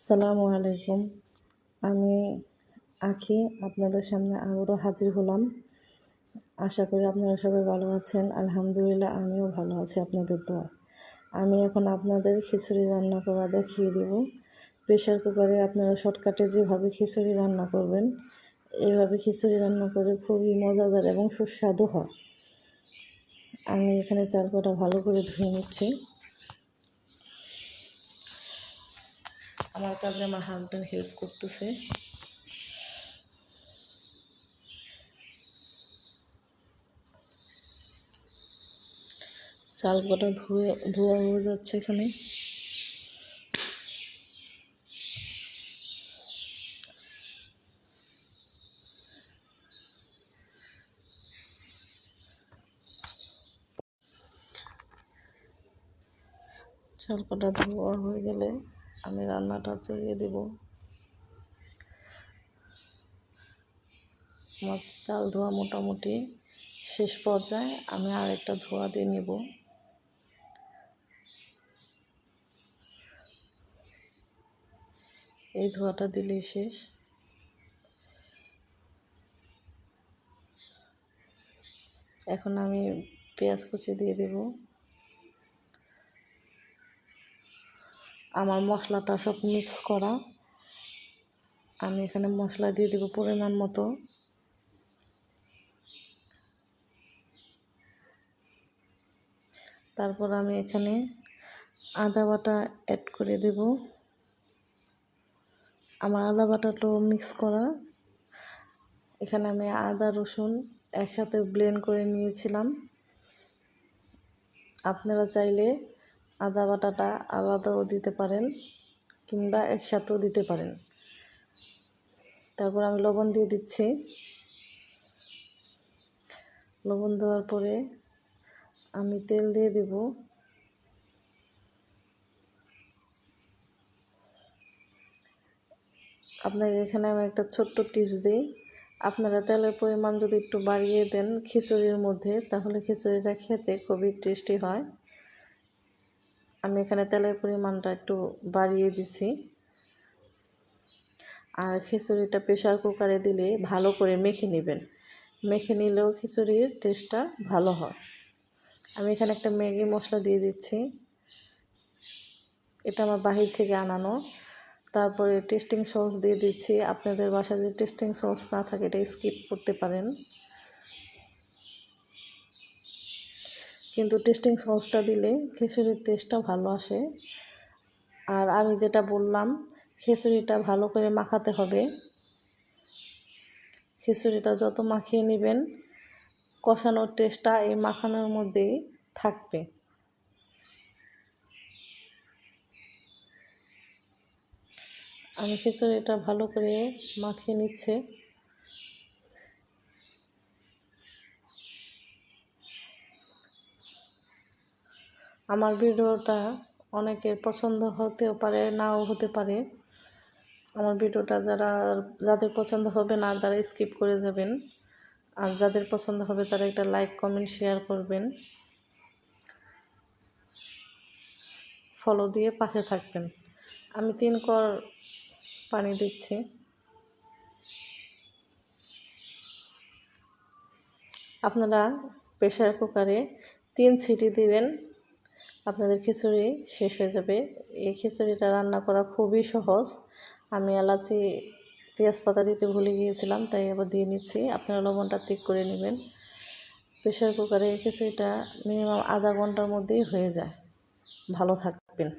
আসসালামু আলাইকুম। আমি আঁখি আপনাদের সামনে আবারও হাজির হলাম। আশা করি আপনারা সবাই ভালো আছেন। আলহামদুলিল্লাহ আমিও ভালো আছি আপনাদের দোয়ায়। আমি এখন আপনাদের খিচুড়ি রান্না করা দেখিয়ে দেব। প্রেশার কুকারে আপনারা শর্টকাটে যেভাবে খিচুড়ি রান্না করবেন, এইভাবে খিচুড়ি রান্না করে খুবই মজাদার এবং সুস্বাদু হয়। আমি এখানে চালটা ভালো করে ধুয়ে নিচ্ছি। আমার কাজে আমার হাজব্যান্ড হেল্প করতেছে। চাল কটা ধোয়া হয়ে যাচ্ছে এখানে। চাল কটা ধোয়া হয়ে গেলে আমি রান্নাটা চড়িয়ে দেব। আমার চাল ধোয়া মোটামুটি শেষ পর্যায়ে। আমি আরেকটা ধোয়া দিয়ে নেব। এই ধোয়াটা দিলেই শেষ। এখন আমি পেঁয়াজ কুচি দিয়ে দেব। আমার মশলাটা সব মিক্স করা। আমি এখানে মশলা দিয়ে দেব পরিমাণ মতো। তারপর আমি এখানে আদা বাটা অ্যাড করে দেব। আমার আদা বাটাটাও মিক্স করা। এখানে আমি আদা রসুন একসাথে ব্লেন্ড করে নিয়েছিলাম। আপনারা চাইলে আদা বাটাটা আলাদাও দিতে পারেন কিংবা একসাথেও দিতে পারেন। তারপর আমি লবণ দিয়ে দিচ্ছি। লবণ দেওয়ার পরে আমি তেল দিয়ে দেব। আপনাদের এখানে আমি একটা ছোট্ট টিপস দিই। আপনারা তেলের পরিমাণ যদি একটু বাড়িয়ে দেন খিচুড়ির মধ্যে, তাহলে খিচুড়িটা খেতে খুবই টেস্টি হয়। আমি এখানে তেলের পরিমাণটা একটু বাড়িয়ে দিছি। আর খিচুড়িটা প্রেশার কুকারে দিলে ভালো করে মেখে নেবেন। মেখে নিলেও খিচুড়ির টেস্টটা ভালো হয়। আমি এখানে একটা ম্যাগি মশলা দিয়ে দিচ্ছি। এটা আমার বাহির থেকে আনানো। তারপরে টেস্টিং সস দিয়ে দিচ্ছি। আপনাদের বাসায় যদি টেস্টিং সস না থাকে এটা স্কিপ করতে পারেন, কিন্তু টেস্টিং সসটা দিলে খিচুড়ির টেস্টটা ভালো আসে। আর আমি যেটা বললাম, খিচুড়িটা ভালো করে মাখাতে হবে। খিচুড়িটা যত মাখিয়ে নেবেন কষানোর টেস্টটা এই মাখানোর মধ্যেই থাকবে। আমি খিচুড়িটা ভালো করে মাখিয়ে নিচ্ছে। আমার ভিডিওটা অনেকের পছন্দ হতেও পারে, নাও হতে পারে। আমার ভিডিওটা যাদের পছন্দ হবে না তারা স্কিপ করে যাবেন, আর যাদের পছন্দ হবে তারা একটা লাইক কমেন্ট শেয়ার করবেন, ফলো দিয়ে পাশে থাকবেন। আমি 3 কর পানি দিচ্ছি। আপনারা প্রেশার কুকারে 3 সিটি দিবেন, আপনাদের খিচুড়ি শেষ হয়ে যাবে। এই খিচুড়িটা রান্না করা খুবই সহজ। আমি এলাচি তেজপাতা দিতে ভুলে গিয়েছিলাম, তাই আবার দিয়ে নিচ্ছি। আপনারা লবণটা চেক করে নেবেন। প্রেশার কুকারে এই খিচুড়িটা মিনিমাম আধা ঘন্টার মধ্যেই হয়ে যায়। ভালো থাকবেন।